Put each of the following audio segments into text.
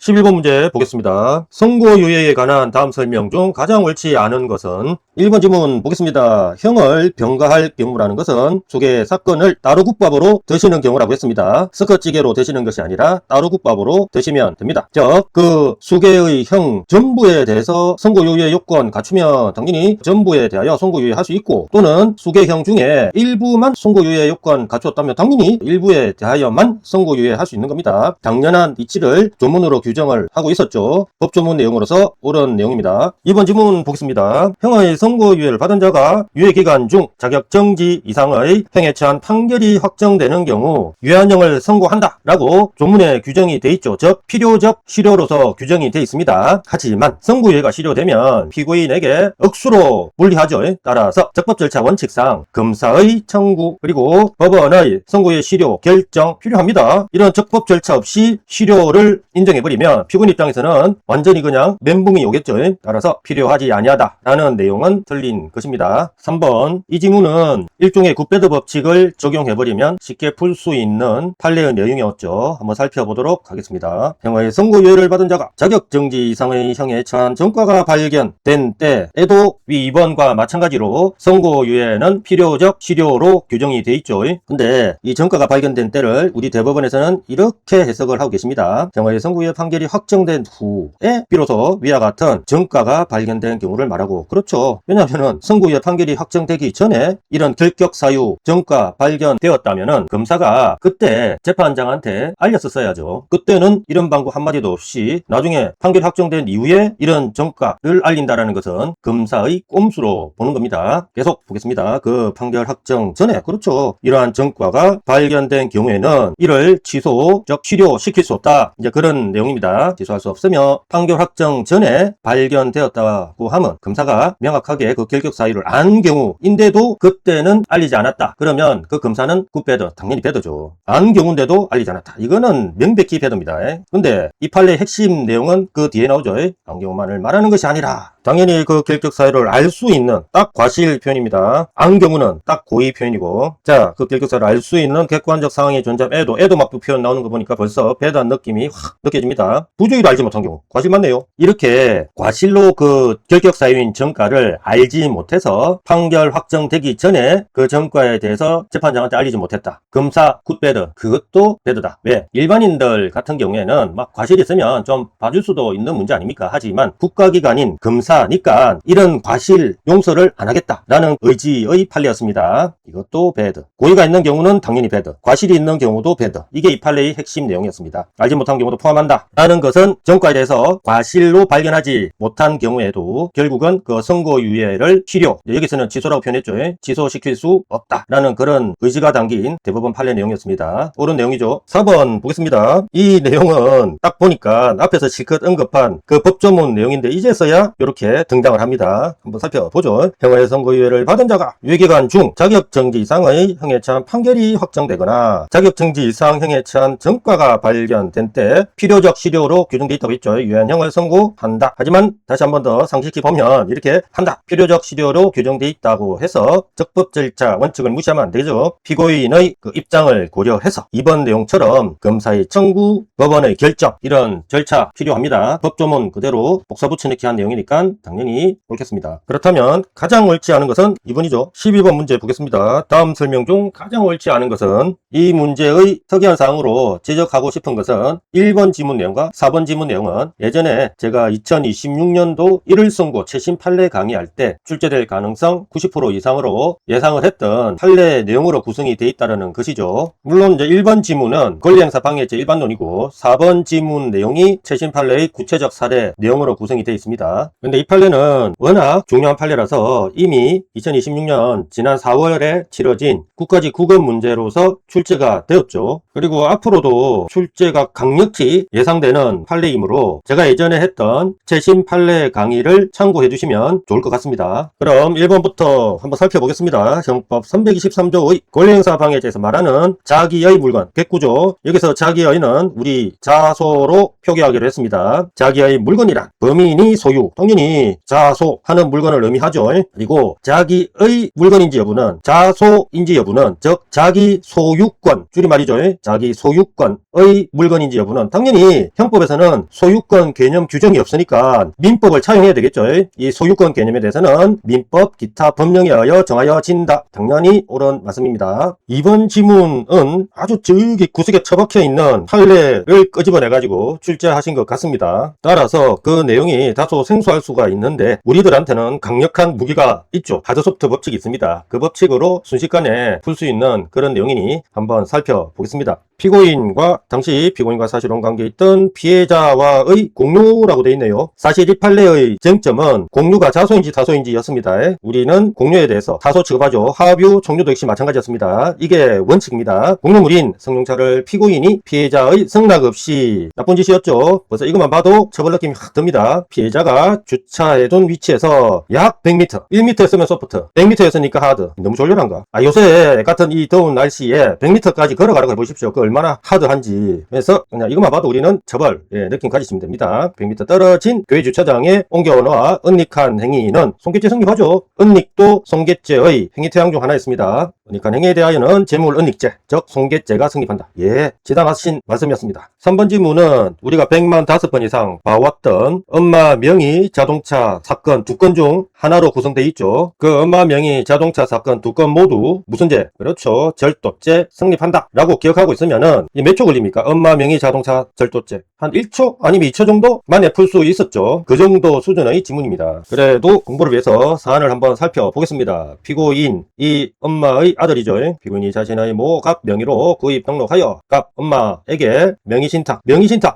11번 문제 보겠습니다. 선고유예에 관한 다음 설명 중 가장 옳지 않은 것은 1번 지문 보겠습니다. 형을 병가할 경우라는 것은 속의 사건을 따로국밥으로 드시는 경우라고 했습니다. 섞어찌개로 드시는 것이 아니라 따로국밥으로 드시면 됩니다. 즉, 그 수개의 형 전부에 대해서 선고유예 요건 갖추면 당연히 전부에 대하여 선고유예 할 수 있고, 또는 수개형 중에 일부만 선고유예 요건 갖추었다면 당연히 일부에 대하여만 선고유예 할 수 있는 겁니다. 당연한 이치를 조문으로 규정을 하고 있었죠. 법조문 내용으로서 옳은 내용입니다. 2번 지문 보겠습니다. 형의 선고유예를 받은 자가 유예기간 중 자격정지 이상의 형에 처한 판결이 확정되는 경우 유예한형을 선고한다 라고 조문에 규정이 돼 있죠. 즉 필요적 실효로서 규정이 돼 있습니다. 하지만 선고유예가 실효되면 피고인에게 억수로 불리하죠. 따라서 적법 절차 원칙상 검사의 청구 그리고 법원의 선고유예 실효 결정 필요합니다. 이런 적법 절차 없이 실효를 인정해버리면 피고인 입장에서는 완전히 그냥 멘붕이 오겠죠. 따라서 필요하지 아니하다라는 내용은 틀린 것입니다. 3번 이 지문은 일종의 굿배드 법칙을 적용해버리면 쉽게 풀 수 있는 판례의 내용이었죠. 한번 살펴보도록 하겠습니다. 형의 선고유예를 받은 자가 자격정지 이상의 형에 처한 전과가 발견된 때에도 위 2번과 마찬가지로 선고유예는 필요적 실효로 규정이 돼 있죠. 근데 이 전과가 발견된 때를 우리 대법원에서는 이렇게 해석을 하고 계십니다. 형의 선고유예 판결이 확정된 후에 비로소 위와 같은 전과가 발견된 경우를 말하고, 그렇죠. 왜냐하면 선고유예 판결이 확정되기 전에 이런 결격 사유 전과 발견되었다면은 검사가 그때 재판장한테 알렸었어야죠. 그때는 이런 방구 한마디도 없이 나중에 판결이 확정된 이후에 이런 전과를 알린다라는 것은 검사의 꼼수로 보는 겁니다. 계속 보겠습니다. 그 판결 확정 전에, 그렇죠, 이러한 전과가 발견된 경우에는 이를 취소적 실효시킬 수 없다, 이제 그런 내용입니다. 취소할 수 없으며 판결 확정 전에 발견되었다고 하면 검사가 명확하게 그 결격 사유를 안 경우인데도 그때는 알리지 않았다, 그러면 그 검사는 굿배드, 당연히 배드죠. 안 경우인데도 알리지 않았다, 이거는 명백히 배드입니다. 근데 이 판례의 핵심 내용은 그 뒤에 나오죠. 안 경우만을 말하는 것이 아니라 당연히 그 결격 사유를 알 수 있는 딱 과실 표현입니다. 안 경우는 딱 고의 표현이고, 자, 그 결격 사유를 알 수 있는 객관적 상황이 존재함 애도 막부 표현 나오는 거 보니까 벌써 배드한 느낌이 확 느껴집니다. 부주의도 알지 못한 경우 과실 맞네요. 이렇게 과실로 그 결격 사유인 전과를 알지 못해서 판결 확정되기 전에 그 전과에 대해서 재판장한테 알리지 못했다, 검사 굿배드, 그것도 배드다. 왜? 일반인들 같은 경우에는 막 과실이 있으면 좀 봐줄 수도 있는 문제 아닙니까? 하지만 국가기관인 검사니까 이런 과실 용서를 안 하겠다라는 의지의 판례였습니다. 이것도 배드. 고의가 있는 경우는 당연히 배드, 과실이 있는 경우도 배드. 이게 이 판례의 핵심 내용이었습니다. 알지 못한 경우도 포함한다 라는 것은 전과에 대해서 과실로 발견하지 못한 경우에도 결국은 그 선고유예를 실효, 여기서는 취소라고 표현했죠. 취소시킬 수 없다 라는 그런 의지가 담긴 대법원 판례 내용이었습니다. 옳은 내용이죠. 4번 보겠습니다. 이 내용은 딱 보니까 앞에서 실컷 언급한 그 법조문 내용인데 이제서야 이렇게 등장을 합니다. 한번 살펴보죠. 형의 선고유예를 받은 자가 유예기간 중 자격정지 이상의 형에 처한 판결이 확정되거나 자격정지 이상 형에 처한 전과가 발견된 때 필요적 실효로 규정되어 있다고 했죠. 유예한형을 선고한다. 하지만 다시 한 번 더 상식히 보면 이렇게 한다, 필요적 실효로 규정되어 있다고 해서 적법 절차 원칙을 무시하면 안 되죠. 피고인의 그 입장을 고려해서 이번 내용처럼 검사의 청구, 법원의 결정, 이런 절차 필요합니다. 법조문 그대로 복사 붙여넣기 한 내용이니까 당연히 옳겠습니다. 그렇다면 가장 옳지 않은 것은 2번이죠. 12번 문제 보겠습니다. 다음 설명 중 가장 옳지 않은 것은, 이 문제의 특이한사항으로 지적하고 싶은 것은 1번 지문 내용과 4번 지문 내용은 예전에 제가 2026년도 1월 선고 최신 판례 강의할 때 출제될 가능성 90% 이상으로 예상을 했던 판례 내용으로 구성이 되어 있다는 것이죠. 물론 이제 1번 지문은 권리행사 방해죄 일반론이고 4번 지문 내용이 최신 판례의 구체적 사례 내용으로 구성이 되어 있습니다. 근데 이 판례는 워낙 중요한 판례라서 이미 2026년 지난 4월에 치러진 국가직 구급 문제로서 출제가 되었죠. 그리고 앞으로도 출제가 강력히 예상되는 판례이므로 제가 예전에 했던 최신 판례 강의를 참고해 주시면 좋을 것 같습니다. 그럼 1번부터 한번 살펴보겠습니다. 형법 323조의 권리행사 방해죄에서 말하는 자기의 물건, 객구조. 여기서 자기의는 우리 자소로 표기하기로 했습니다. 자기의 물건이란 범인이 소유, 당연히 자소하는 물건을 의미하죠. 그리고 자기의 물건인지 여부는, 자소인지 여부는, 즉 자기 소유권, 줄임말이죠. 자기 소유권의 물건인지 여부는 당연히 형법에서는 소유권 개념 규정이 없으니까 민법을 차용해야 되겠죠. 이 소유권 개념에 대해서는 민법 기타 법령에 의하여 정하여진다. 당연히 옳은 말씀입니다. 이번 지문은 아주 저기 구석에 처박혀 있는 판례를 끄집어내가지고 출제하신 것 같습니다. 따라서 그 내용이 다소 생소할 수가 있는데 우리들한테는 강력한 무기가 있죠. 하드소프트 법칙이 있습니다. 그 법칙으로 순식간에 풀 수 있는 그런 내용이니 한번 살펴보겠습니다. 피고인과 당시 피고인과 사실혼 관계에 있던 피해자와의 공유라고 되어 있네요. 사실 이 판례의 쟁점은 공유가 자소인지 타소인지였습니다. 우리는 공유에 대해서 타소 취급하죠. 하뷰 종류도 역시 마찬가지였습니다. 이게 원칙입니다. 공유물인 승용차를 피고인이 피해자의 승낙 없이 나쁜 짓이었죠. 그래서 이것만 봐도 처벌 느낌이 확 듭니다. 피해자가 주차해둔 위치에서 약 100m, 1m였으면 소프트, 100m였으니까 하드. 너무 졸렬한가? 요새 같은 이 더운 날씨에 100m까지 걸어가라고 해보십시오. 그 얼마나 하드한지. 그래서 그냥 이것만 봐도 우리는 처벌 느낌 가지시면 됩니다. 100m 떨어진 교회 주차장에 옮겨놓아 은닉한 행위는 손괴죄 성립하죠. 은닉도 손괴죄의 행위태양 중 하나였습니다. 은닉한 행위에 대하여는 재물 은닉죄, 즉 손괴죄가 성립한다. 지당하신 말씀이었습니다. 3번 지문은 우리가 145번 이상 봐왔던 엄마 명의 자동차 사건 2건 중 하나로 구성되어 있죠. 그 엄마 명의 자동차 사건 2건 모두 무슨 죄? 그렇죠. 절도죄 성립한다 라고 기억하고 있으면은 몇 초 걸립니까? 엄마 명의 자동차 절도죄 한 1초 아니면 2초 정도 만에 풀 수 있었죠. 그 정도 수준의 지문입니다. 그래도 공부를 위해서 사안을 한번 살펴보겠습니다. 피고인 이 엄마의 아들이죠. 피고인이 자신의 모갑 명의로 구입 등록하여 갑 엄마에게 명의신탁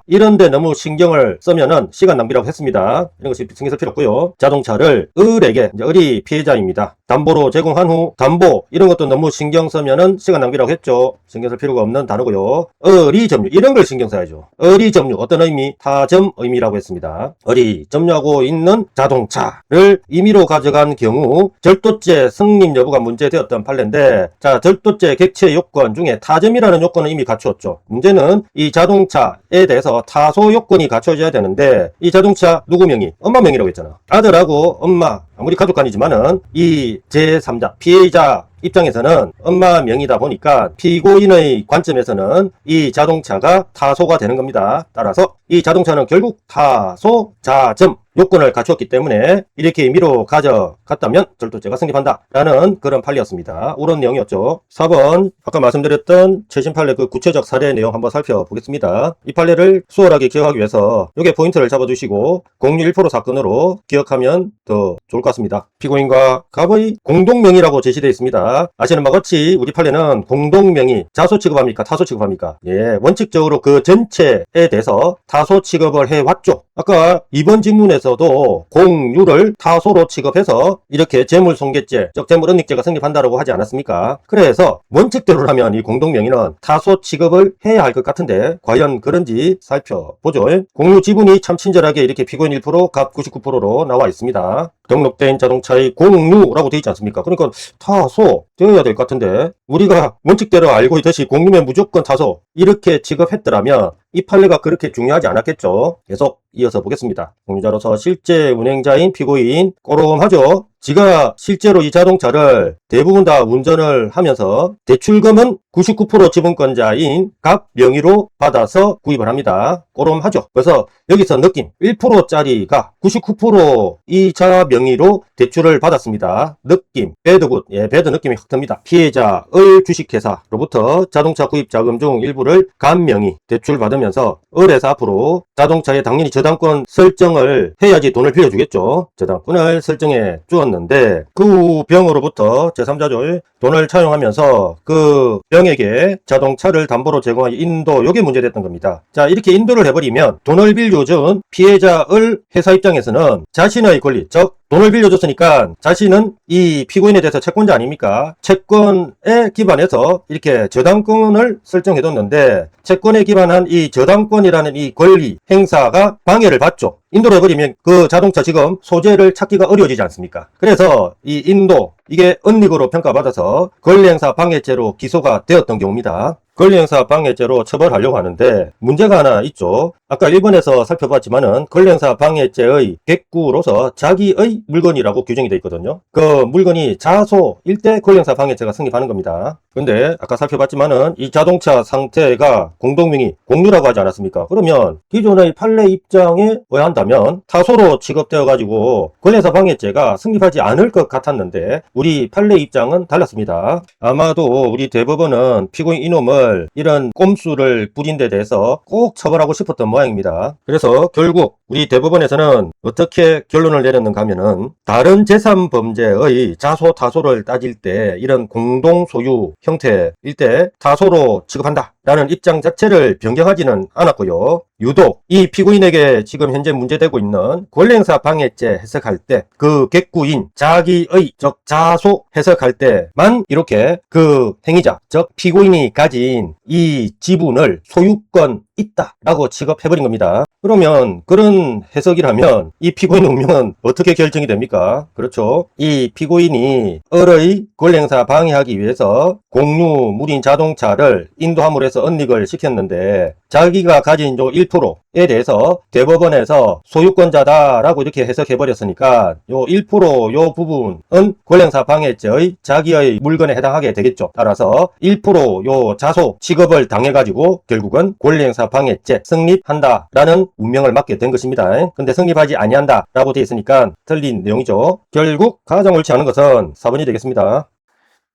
이런데 너무 신경을 쓰면은 시간 낭비라고 했습니다. 이런 것이 신경 쓸 필요 없고요. 자동차를 을에게, 을이 피해자입니다. 담보로 제공한 후 담보 이런 것도 너무 신경 쓰면은 시간 낭비라고 했죠. 신경 쓸 필요가 없는 단어고요. 을이 점유 이런 걸 신경 써야죠. 을이 점유 어떤 의미? 타점 의미라고 했습니다. 을이 점유하고 있는 자동차를 임의로 가져간 경우 절도죄 성립 여부가 문제되었던 판례인데, 자, 절도죄 객체 요건 중에 타점이라는 요건은 이미 갖추었죠. 문제는 이 자동차에 대해서 타소 요건이 갖춰져야 되는데, 이 자동차 누구 명의? 엄마 명의라고 했잖아. 아들하고 엄마 아무리 가족간이지만은 이 제3자 피해자 입장에서는 엄마 명의다 보니까 피고인의 관점에서는 이 자동차가 타소가 되는 겁니다. 따라서 이 자동차는 결국 타소 자점 요건을 갖추었기 때문에 이렇게 임의로 가져갔다면 절도죄가 성립한다 라는 그런 판례였습니다. 옳은 내용이었죠. 4번 아까 말씀드렸던 최신 판례 그 구체적 사례 내용 한번 살펴보겠습니다. 이 판례를 수월하게 기억하기 위해서 여기에 포인트를 잡아주시고 공유 1% 사건으로 기억하면 더 좋을 것 같습니다. 피고인과 갑의 공동명의라고 제시되어 있습니다. 아시는 바와 같이 우리 판례는 공동명의 자소 취급합니까? 타소 취급합니까? 원칙적으로 그 전체에 대해서 타소 취급을 해왔죠. 아까 이번 지문에서도 공유를 타소로 취급해서 이렇게 재물손괴죄, 즉 재물은닉죄가 성립한다고 하지 않았습니까? 그래서 원칙대로라면 이 공동명의는 타소 취급을 해야 할 것 같은데 과연 그런지 살펴보죠. 공유 지분이 참 친절하게 이렇게 피고인 1%, 갑 99%로 나와 있습니다. 등록된 자동차의 공유라고 되어 있지 않습니까? 그러니까 타소 되어야 될 것 같은데 우리가 원칙대로 알고 있듯이 공유면 무조건 타소 이렇게 취급했더라면 이 판례가 그렇게 중요하지 않았겠죠. 계속 이어서 보겠습니다. 공유자로서 실제 운행자인 피고인 꼬롬하죠. 지가 실제로 이 자동차를 대부분 다 운전을 하면서 대출금은 99% 지분권자인 갑 명의로 받아서 구입을 합니다. 꼬롬하죠. 그래서 여기서 느낌 1%짜리가 99% 이자 명의로 대출을 받았습니다. 느낌 배드굿, 배드 느낌이 확 듭니다. 피해자의 주식회사로부터 자동차 구입 자금 중 일부를 갑 명의 대출 받으면서 을에서 앞으로 자동차에 당연히 저당권 설정을 해야지 돈을 빌려주겠죠. 저당권을 설정해 주었는데 그 병으로부터 제3자조 돈을 차용하면서 그 병에게 자동차를 담보로 제공한 인도, 요게 문제됐던 겁니다. 자, 이렇게 인도를 해버리면 돈을 빌려준 피해자의 회사 입장에서는 자신의 권리, 즉 돈을 빌려줬으니까 자신은 이 피고인에 대해서 채권자 아닙니까? 채권에 기반해서 이렇게 저당권을 설정해뒀는데 채권에 기반한 이 저당권이라는 이 권리 행사가 방해를 받죠. 인도를 해버리면 그 자동차 지금 소재를 찾기가 어려워지지 않습니까? 그래서 이 인도 이게 은닉으로 평가받아서 권리행사 방해죄로 기소가 되었던 경우입니다. 권리행사 방해죄로 처벌하려고 하는데 문제가 하나 있죠. 아까 1번에서 살펴봤지만은 권리행사 방해죄의 객구로서 자기의 물건이라고 규정이 되어 있거든요. 그 물건이 자소일 때 권리행사 방해죄가 성립하는 겁니다. 근데 아까 살펴봤지만은 이 자동차 상태가 공동명의 공유라고 하지 않았습니까? 그러면 기존의 판례 입장에 의한다면 타소로 취급되어 가지고 권리행사 방해죄가 성립하지 않을 것 같았는데 우리 판례 입장은 달랐습니다. 아마도 우리 대법원은 피고인 이놈을 이런 꼼수를 부린 데 대해서 꼭 처벌하고 싶었던 모양입니다. 그래서 결국 우리 대법원에서는 어떻게 결론을 내렸는가 하면은 다른 재산범죄의 자소 타소를 따질 때 이런 공동소유 형태일 때 타소로 취급한다 라는 입장 자체를 변경하지는 않았고요. 유독 이 피고인에게 지금 현재 문제되고 있는 권리행사 방해죄 해석할 때 그 객구인 자기의 즉 자소 해석할 때만 이렇게 그 행위자 즉 피고인이 가진 이 지분을 소유권 있다라고 취급해버린 겁니다. 그러면 그런 해석이라면 이 피고인의 운명은 어떻게 결정이 됩니까? 그렇죠. 이 피고인이 을의 권리행사 방해하기 위해서 공유 무린 자동차를 인도함으로 해서 은닉을 시켰는데 자기가 가진 요 1%에 대해서 대법원에서 소유권자다라고 이렇게 해석해버렸으니까 요 1% 요 부분은 권리행사 방해죄의 자기의 물건에 해당하게 되겠죠. 따라서 1%요 자소 취급을 당해가지고 결국은 권리행사 방해죄 성립한다라는 운명을 맞게 된 것입니다. 근데 성립하지 아니한다라고 되어 있으니까 틀린 내용이죠. 결국 가장 옳지 않은 것은 4번이 되겠습니다.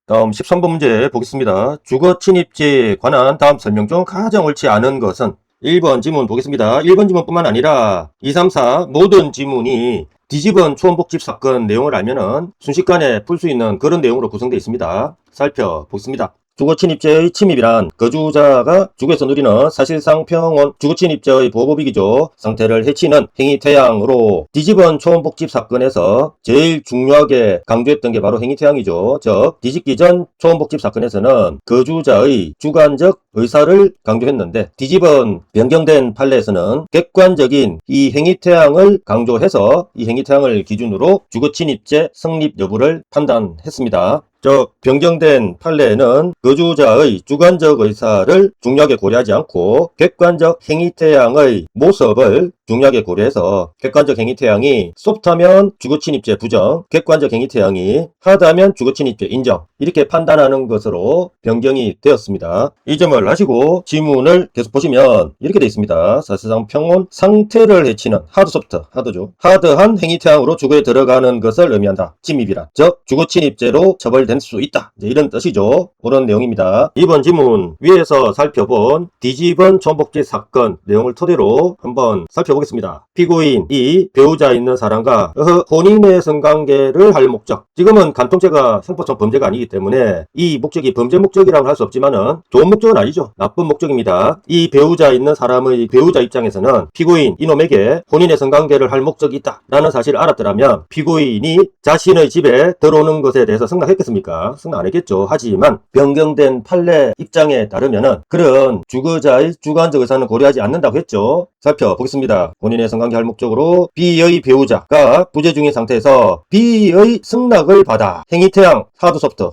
다음 13번 문제 보겠습니다. 주거 침입죄에 관한 다음 설명 중 가장 옳지 않은 것은 1번 지문 보겠습니다. 1번 지문뿐만 아니라 2, 3, 4 모든 지문이 뒤집은 초원복집 사건 내용을 알면은 순식간에 풀 수 있는 그런 내용으로 구성되어 있습니다. 살펴보겠습니다. 주거침입죄의 침입이란 거주자가 주거에서 누리는 사실상 평온 주거침입죄의 보호법이기죠. 상태를 해치는 행위태양으로 뒤집은 초원복집 사건에서 제일 중요하게 강조했던 게 바로 행위태양이죠. 즉 뒤집기 전 초원복집 사건에서는 거주자의 주관적 의사를 강조했는데 뒤집은 변경된 판례에서는 객관적인 이 행위태양을 강조해서 이 행위태양을 기준으로 주거침입죄 성립 여부를 판단했습니다. 즉 변경된 판례에는 거주자의 주관적 의사를 중요하게 고려하지 않고 객관적 행위태양의 모습을 중요하게 고려해서 객관적 행위태양이 소프트하면 주거침입죄 부정, 객관적 행위태양이 하드하면 주거침입죄 인정 이렇게 판단하는 것으로 변경이 되었습니다. 이 점을 하시고 지문을 계속 보시면 이렇게 되어 있습니다. 사실상 평온 상태를 해치는 하드 소프트, 하드죠. 하드한 행위태양으로 주거에 들어가는 것을 의미한다. 침입이란 즉 주거침입죄로 처벌될 수 있다. 이런 뜻이죠. 그런 내용입니다. 이번 지문 위에서 살펴본 뒤집은 초원복집 사건 내용을 토대로 한번 살펴보겠습니다. 피고인이 배우자 있는 사람과 혼인의 성관계를 할 목적. 지금은 간통죄가 형법상 범죄가 아니기 때문에 이 목적이 범죄 목적이라고 할 수 없지만은 좋은 목적은 아니죠. 나쁜 목적입니다. 이 배우자 있는 사람의 배우자 입장에서는 피고인 이놈에게 혼인의 성관계를 할 목적이 있다 라는 사실을 알았더라면 피고인이 자신의 집에 들어오는 것에 대해서 승낙했겠습니까? 승낙 안 했겠죠. 하지만 변경된 판례 입장에 따르면은 그런 주거자의 주관적 의사는 고려하지 않는다고 했죠. 살펴보겠습니다. 본인의 성관계 할 목적으로 B의 배우자가 부재 중인 상태에서 B의 승낙을 받아 행위태양 하드 소프트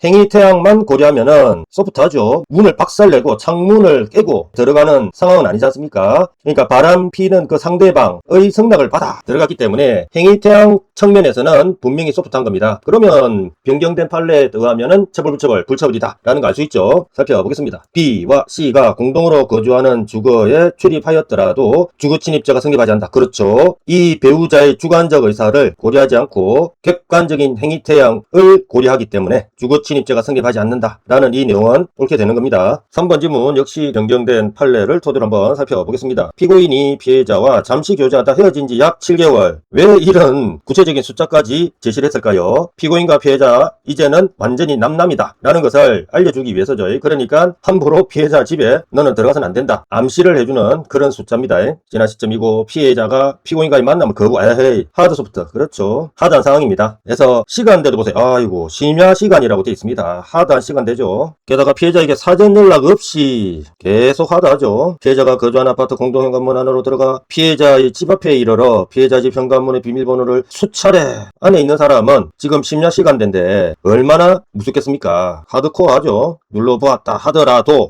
행위태양만 고려하면은 소프트하죠. 문을 박살내고 창문을 깨고 들어가는 상황은 아니지 않습니까? 그러니까 바람 피는 그 상대방의 승낙을 받아 들어갔기 때문에 행위태양 측면에서는 분명히 소프트한 겁니다. 그러면 변경된 판례에 의하면은 처벌, 불처벌이다 라는 걸 알 수 있죠. 살펴보겠습니다. B와 C가 공동으로 거주하는 주거에 출입하였더라도 주거침입죄가 성립하지 않는다. 그렇죠. 이 배우자의 주관적 의사를 고려하지 않고 객관적인 행위태양을 고려하기 때문에 주거침입죄가 성립하지 않는다 라는 이 내용은 옳게 되는 겁니다. 3번 지문 역시 변경된 판례를 토대로 한번 살펴보겠습니다. 피고인이 피해자와 잠시 교제하다 헤어진 지 약 7개월. 왜 이런 구체적인 숫자까지 제시를 했을까요? 피고인과 피해자 이제는 완전히 남남이다 라는 것을 알려주기 위해서죠. 그러니까 함부로 피해자 집에 너는 들어가서는 안 된다 암시를 해주는 그런 숫자입니다. 지난 시점이고 피해자가 피고인과의 만남을 거부. 에헤이, 하드 소프트. 그렇죠. 하드한 상황입니다. 그래서 시간대도 보세요. 아이고, 심야 시간이라고 되어 있습니다. 하드한 시간대죠. 게다가 피해자에게 사전 연락 없이 계속 하드하죠. 피해자가 거주한 아파트 공동현관문 안으로 들어가 피해자의 집 앞에 이르러 피해자 집 현관문의 비밀번호를 수차례. 안에 있는 사람은 지금 심야 시간대인데 얼마나 무섭겠습니까? 하드코어하죠. 눌러보았다 하더라도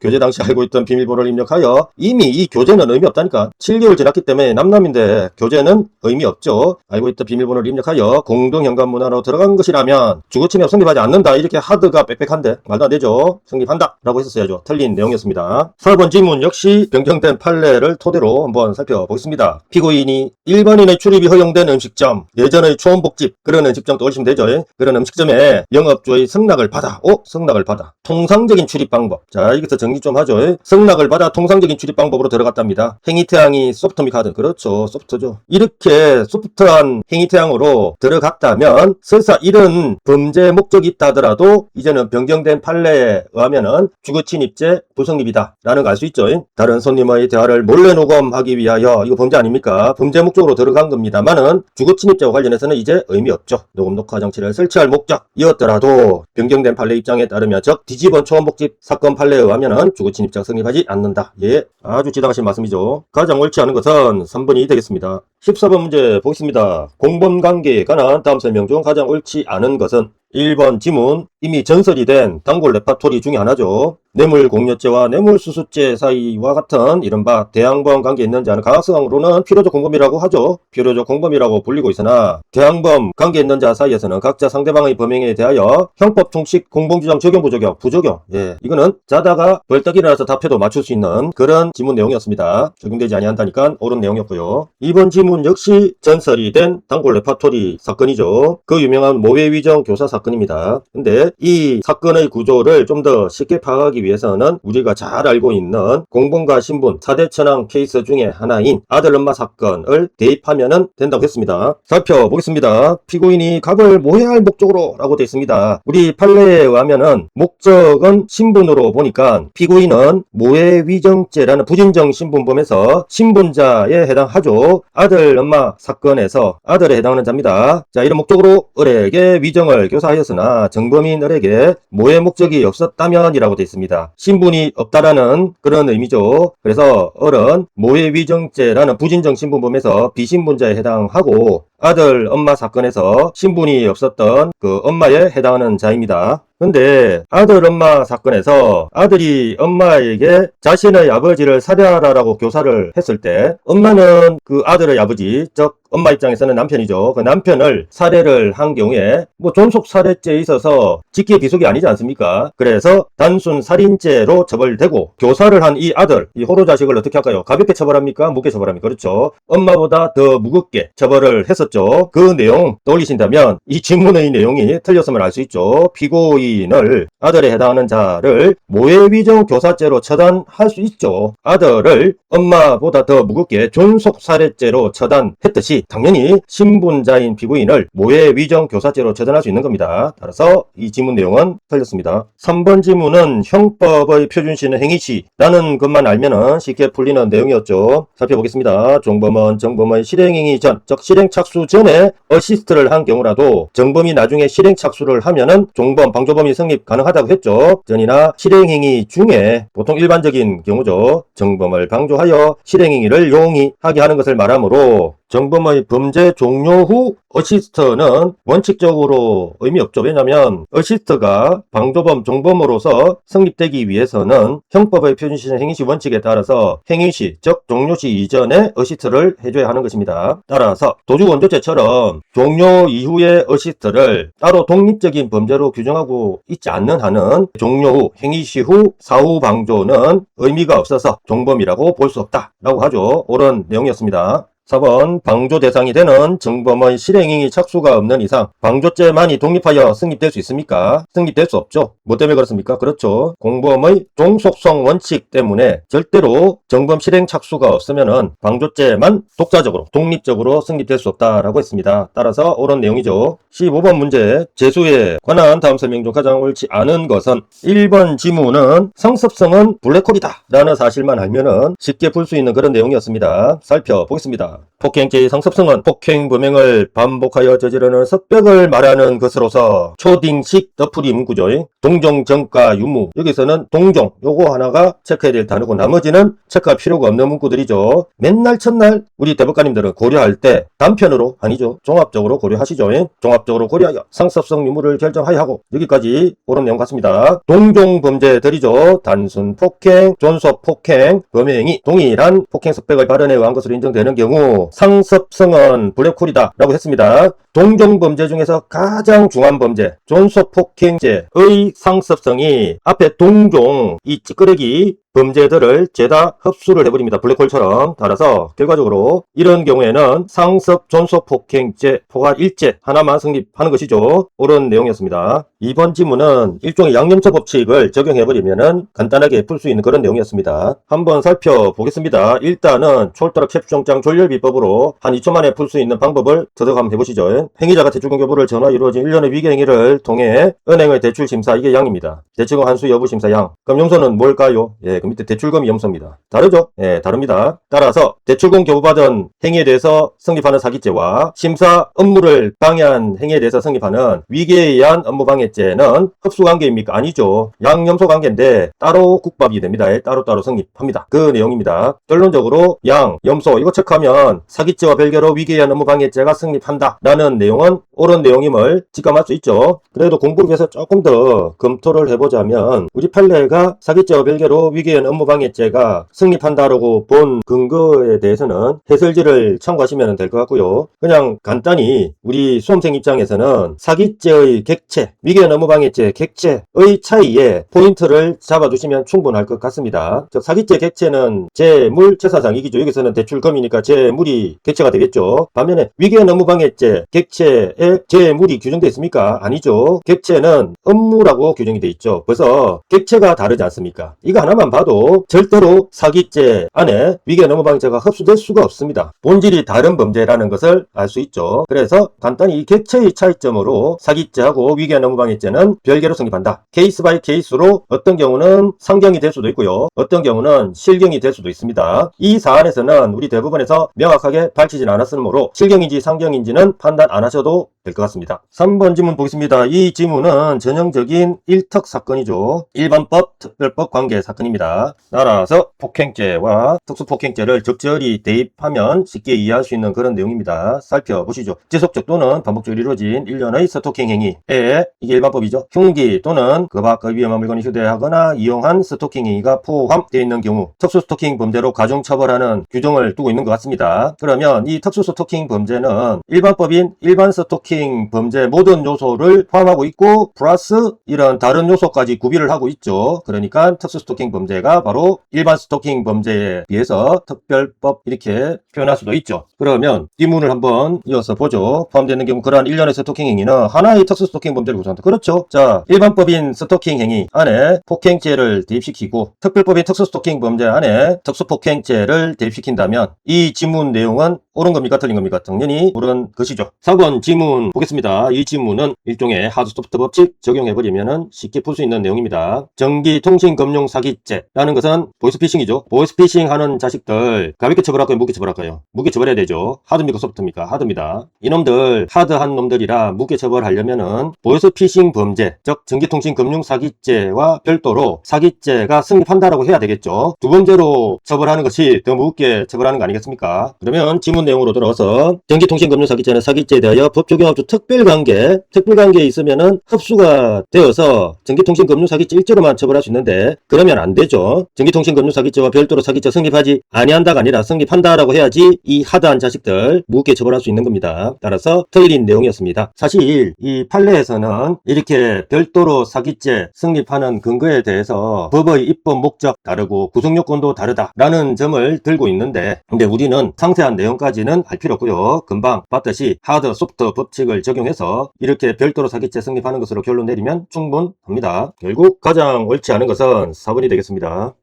교제 당시 알고 있던 비밀번호를 입력하여 이미 이 교제는 의미 없다니까. 7개월 지났기 때문에 남남인데 교제는 의미 없죠. 알고 있던 비밀번호를 입력하여 공동현관문 안으로 들어간 것이라면 주거침해 성립하지 않는다. 이렇게 하드가 빽빽한데 말도 안 되죠. 성립한다 라고 했었어야죠. 틀린 내용이었습니다. 4번 질문 역시 변경된 판례를 토대로 한번 살펴보겠습니다. 피고인이 일반인의 출입이 허용된 음식점, 예전의 초원복집 그런 음식점 떠올리시면 되죠. 그런 음식점에 영업주의 승낙을 받아. 승낙을 받아. 통상적인 출입 방법. 자, 여기서 정리 좀 하죠. 승낙을 받아 통상적인 출입 방법으로 들어갔답니다. 행위태양이 소프트입니까? 하든. 그렇죠. 소프트죠. 이렇게 소프트한 행위태양으로 들어갔다면 설사 이런 범죄 목적이 있다 하더라도 이제는 변경된 판례에 의하면은 주거침입죄 부성립이다 라는 걸 알 수 있죠. 다른 손님의 대화를 몰래 녹음하기 위하여 이거 범죄 아닙니까? 범죄 목적으로 들어간 겁니다만은 주거침입죄와 관련해서는 이제 의미 없죠. 녹음 녹화 장치를 설치할 목적이었더라도 변경된 판례 입장에 따르면 즉 뒤집은 초원복집 사건 판례에 의하면은 주거침입죄가 성립하지 않는다. 예, 아주 지당하신 말씀이죠. 가장 옳지 않은 것은 3번이 되겠습니다. 14번 문제 보겠습니다. 공범관계에 관한 다음 설명 중 가장 옳지 않은 것은 1번 지문, 이미 전설이 된 단골 레파토리 중에 하나죠. 뇌물공여죄와 뇌물수수죄 사이와 같은 이른바 대항범 관계에 있는지 하는 강학성으로는 필요적 공범이라고 하죠. 필요적 공범이라고 불리고 있으나 대항범 관계에 있는 자 사이에서는 각자 상대방의 범행에 대하여 형법 총칙 공범주장 적용 부적용. 예, 이거는 자다가 벌떡 일어나서 답해도 맞출 수 있는 그런 지문 내용이었습니다. 적용되지 아니한다니까 옳은 내용이었고요. 2번 지문 역시 전설이 된 단골 레파토리 사건이죠. 그 유명한 모해위정 교사 사건입니다. 근데 이 사건의 구조를 좀 더 쉽게 파악하기 위해서는 우리가 잘 알고 있는 공범과 신분 4대 천왕 케이스 중에 하나인 아들 엄마 사건을 대입하면 된다고 했습니다. 살펴보겠습니다. 피고인이 갑을 모해할 목적으로 라고 되어 있습니다. 우리 판례에 의하면은 목적은 신분으로 보니까 피고인은 모해위정죄라는 부진정 신분범에서 신분자에 해당하죠. 아들 엄마 사건에서 아들에 해당하는 자입니다. 자, 이런 목적으로 을에게 위정을 교사하였으나 정범인 을에게 모해 목적이 없었다면 이라고 되어 있습니다. 신분이 없다라는 그런 의미죠. 그래서 을은 모해위정죄라는 부진정 신분범에서 비신분자에 해당하고 아들 엄마 사건에서 신분이 없었던 그 엄마에 해당하는 자입니다. 근데 아들 엄마 사건에서 아들이 엄마에게 자신의 아버지를 살해하라라고 교사를 했을 때 엄마는 그 아들의 아버지 즉 엄마 입장에서는 남편이죠. 그 남편을 살해를 한 경우에 존속 살해죄에 있어서 직계 비속이 아니지 않습니까? 그래서 단순 살인죄로 처벌되고 교사를 한 이 아들, 이 호로 자식을 어떻게 할까요? 가볍게 처벌합니까? 무겁게 처벌합니까? 그렇죠. 엄마보다 더 무겁게 처벌을 했었죠. 그 내용 떠올리신다면 이 질문의 내용이 틀렸음을 알 수 있죠. 피고인을 아들에 해당하는 자를 모해위정 교사죄로 처단할 수 있죠. 아들을 엄마보다 더 무겁게 존속 살해죄로 처단했듯이 당연히 신분자인 피고인을 모해위정 교사죄로 처단할 수 있는 겁니다. 따라서 이 지문 내용은 틀렸습니다. 3번 지문은 형법의 표준시는 행위시라는 것만 알면은 쉽게 풀리는 내용이었죠. 살펴보겠습니다. 종범은 정범의 실행행위 전, 즉 실행 착수 전에 어시스트를 한 경우라도 정범이 나중에 실행 착수를 하면은 종범, 방조범이 성립 가능하다고 했죠. 전이나 실행행위 중에 보통 일반적인 경우죠. 정범을 방조하여 실행행위를 용이하게 하는 것을 말하므로 정범의 범죄 종료 후 어시스트는 원칙적으로 의미 없죠. 왜냐하면 어시스트가 방조범, 종범으로서 성립되기 위해서는 형법의 표준시는 행위시 원칙에 따라서 행위시, 즉 종료시 이전에 어시스트를 해줘야 하는 것입니다. 따라서 도주원조죄처럼 종료 이후의 어시스트를 따로 독립적인 범죄로 규정하고 있지 않는 한은 종료 후, 행위시 후, 사후 방조는 의미가 없어서 종범이라고 볼 수 없다라고 하죠. 옳은 내용이었습니다. 4번 방조 대상이 되는 정범의 실행행위 착수가 없는 이상 방조죄만이 독립하여 성립될 수 있습니까? 성립될 수 없죠. 뭐 때문에 그렇습니까? 그렇죠. 공범의 종속성 원칙 때문에 절대로 정범 실행 착수가 없으면은 방조죄만 독자적으로 독립적으로 성립될 수 없다라고 했습니다. 따라서 옳은 내용이죠. 15번 문제 재수에 관한 다음 설명 중 가장 옳지 않은 것은 1번 지문은 성습성은 블랙홀이다 라는 사실만 알면은 쉽게 풀 수 있는 그런 내용이었습니다. 살펴보겠습니다. 폭행죄의 성습성은 폭행 범행을 반복하여 저지르는 습벽을 말하는 것으로서 초딩식 덧풀이 문구죠. 동종, 정가, 유무. 여기서는 동종 요거 하나가 체크해야 될 단어고 나머지는 체크할 필요가 없는 문구들이죠. 맨날 첫날 우리 대법관님들은 고려할 때 단편으로 아니죠. 종합적으로 고려하시죠. 종합적으로 고려하여 성습성 유무를 결정하여 하고 여기까지 옳은 내용 같습니다. 동종 범죄들이죠. 단순 폭행, 존속 폭행, 범행이 동일한 폭행 습벽을 발현해 의한 것으로 인정되는 경우 상습성은 블랙홀이다 라고 했습니다. 동종범죄 중에서 가장 중한 범죄 존속폭행죄의 상습성이 앞에 동종 이 찌끄레기 범죄들을 죄다 흡수를 해버립니다. 블랙홀처럼. 따라서 결과적으로 이런 경우에는 상습 존속폭행죄 포괄일죄 하나만 성립하는 것이죠. 옳은 내용이었습니다. 이번 지문은 일종의 양념차 법칙을 적용해버리면 간단하게 풀 수 있는 그런 내용이었습니다. 한번 살펴보겠습니다. 일단은 촐더락 캡숑장 졸렬비법으로 한 2초 만에 풀 수 있는 방법을 터득 한번 해보시죠. 행위자가 대출금 교부를 전화 이루어진 일련의 위계행위를 통해 은행의 대출 심사 이게 양입니다. 대출금 환수 여부 심사 양. 그럼 용서는 뭘까요? 그 밑에 대출금 염소입니다. 다르죠? 다릅니다. 따라서 대출금 교부받은 행위에 대해서 성립하는 사기죄와 심사 업무를 방해한 행위에 대해서 성립하는 위계에 의한 업무방해죄는 흡수관계입니까? 아니죠. 양염소 관계인데 따로 국밥이 됩니다. 따로따로 성립합니다. 그 내용입니다. 결론적으로 양, 염소 이거 체크하면 사기죄와 별개로 위계에 의한 업무방해죄가 성립한다 라는 내용은 옳은 내용임을 직감할 수 있죠. 그래도 공부를 위해서 조금 더 검토를 해보자면 우리 판례가 사기죄와 별개로 위계에 의한 업무방해죄가 성립한다라고 본 근거에 대해서는 해설지를 참고하시면 될 것 같고요. 그냥 간단히 우리 수험생 입장에서는 사기죄의 객체, 위계의 업무방해죄 객체의 차이에 포인트를 잡아주시면 충분할 것 같습니다. 즉 사기죄 객체는 재물 채사상 이기죠. 여기서는 대출금이니까 재물이 객체가 되겠죠. 반면에 위계의 업무방해죄 객체에 재물이 규정되어 있습니까? 아니죠. 객체는 업무라고 규정이 되어 있죠. 그래서 객체가 다르지 않습니까? 이거 하나만 봐도 절대로 사기죄 안에 위계 업무방해죄가 흡수될 수가 없습니다. 본질이 다른 범죄라는 것을 알 수 있죠. 그래서 간단히 이 객체의 차이점으로 사기죄하고 위계 업무방해죄는 별개로 성립한다. 케이스 바이 케이스로 어떤 경우는 상경이 될 수도 있고요. 어떤 경우는 실경이 될 수도 있습니다. 이 사안에서는 우리 대법원에서 명확하게 밝히진 않았으므로 실경인지 상경인지는 판단 안 하셔도 될 것 같습니다. 3번 지문 보겠습니다. 이 지문은 전형적인 일특 사건이죠. 일반법, 특별법 관계 사건입니다. 따라서 폭행죄와 특수폭행죄를 적절히 대입하면 쉽게 이해할 수 있는 그런 내용입니다. 살펴보시죠. 지속적 또는 반복적으로 이루어진 일련의 스토킹 행위에 이게 일반법이죠. 흉기 또는 그 밖의 위험한 물건을 휴대하거나 이용한 스토킹 행위가 포함되어 있는 경우 특수 스토킹 범죄로 가중처벌하는 규정을 두고 있는 것 같습니다. 그러면 이 특수 스토킹 범죄는 일반법인 일반 스토킹 범죄 모든 요소를 포함하고 있고 플러스 이런 다른 요소까지 구비를 하고 있죠. 그러니까 특수 스토킹 범죄가 바로 일반 스토킹 범죄에 비해서 특별법 이렇게 표현할 수도 있죠. 그러면 뒷문을 한번 이어서 보죠. 포함되는 경우 그러한 일련의 스토킹 행위는 하나의 특수 스토킹 범죄를 구성한다. 그렇죠. 자, 일반법인 스토킹 행위 안에 폭행죄를 대입시키고 특별법인 특수 스토킹 범죄 안에 특수폭행죄를 대입시킨다면 이 지문 내용은 옳은 겁니까? 틀린 겁니까? 당연히 옳은 것이죠. 4번 지문 보겠습니다. 이 지문은 일종의 하드소프트 법칙 적용해버리면 쉽게 풀 수 있는 내용입니다. 전기통신금융사기죄라는 것은 보이스피싱이죠. 보이스피싱 하는 자식들 가볍게 처벌할까요? 무게 처벌할까요? 무게 처벌해야 되죠. 하드입니까? 소프트입니까? 하드입니다. 이놈들 하드한 놈들이라 무게 처벌하려면은 보이스피싱 범죄, 즉 전기통신금융사기죄와 별도로 사기죄가 성립한다라고 해야 되겠죠. 두 번째로 처벌하는 것이 더 무겁게 처벌하는 거 아니겠습니까? 그러면 지문 내용으로 들어가서 전기통신금융사기죄는 사기죄에 대하여 법 적용하고 특별관계에 있으면은 흡수가 되어서 전기통신금융사기죄 일조로만 처벌할 수 있는데 그러면 안 되죠. 전기통신금융사기죄와 별도로 사기죄 성립하지 아니한다가 아니라 성립한다라고 해야지 이 하드한 자식들 무겁게 처벌할 수 있는 겁니다. 따라서 틀린 내용이었습니다. 사실 이 판례에서는 이렇게 별도로 사기죄 성립하는 근거에 대해서 법의 입법 목적 다르고 구성요건도 다르다라는 점을 들고 있는데 근데 우리는 상세한 내용까지 이렇게까지는 할 필요 없고요. 금방 봤듯이 하드, 소프트 법칙을 적용해서 이렇게 별도로 사기죄 성립하는 것으로 결론 내리면 충분합니다. 결국 가장 옳지 않은 것은 4번이 되겠습니다.